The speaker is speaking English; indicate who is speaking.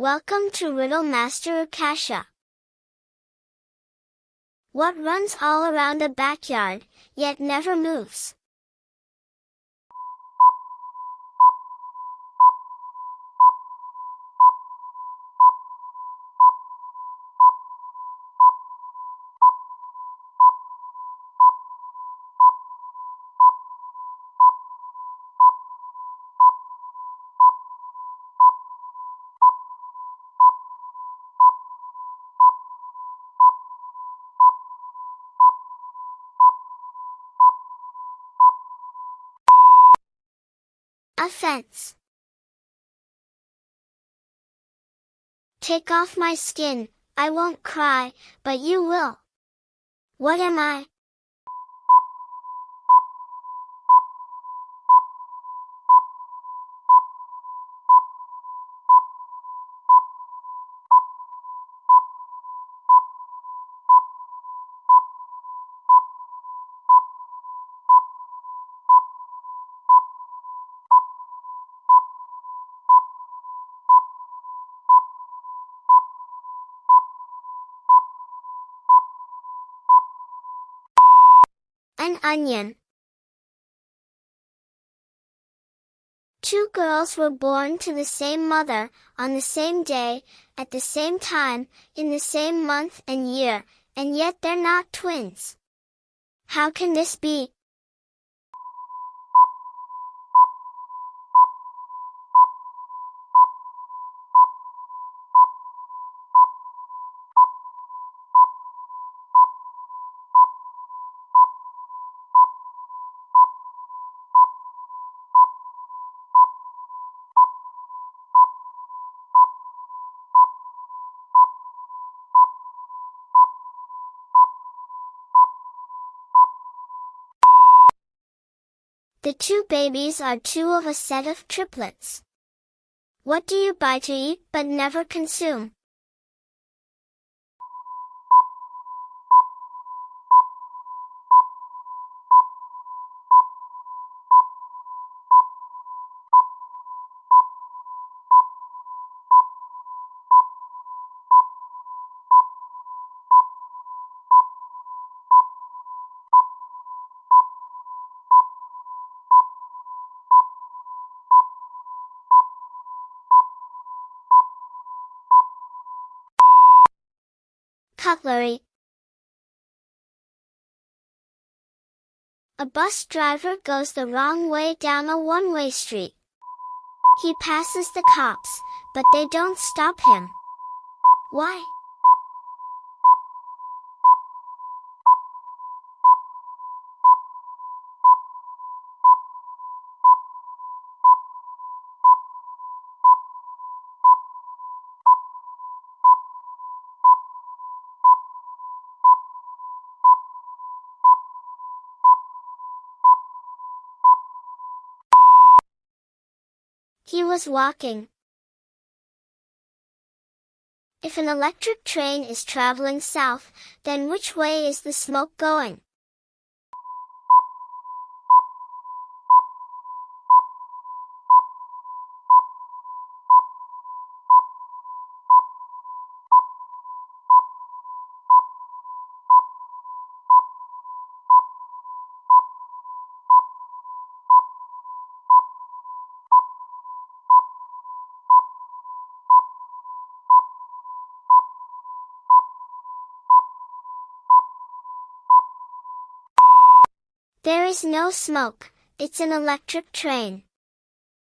Speaker 1: Welcome to Riddle Master Ukasha. What runs all around a backyard, yet never moves? A fence. Take off my skin, I won't cry, but you will. What am I? An onion. Two girls were born to the same mother, on the same day, at the same time, in the same month and year, and yet they're not twins. How can this be? The two babies are two of a set of triplets. What do you buy to eat but never consume? Cutlery. A bus driver goes the wrong way down a one-way street. He passes the cops, but they don't stop him. Why? He was walking. If an electric train is traveling south, then which way is the smoke going? There is no smoke, it's an electric train.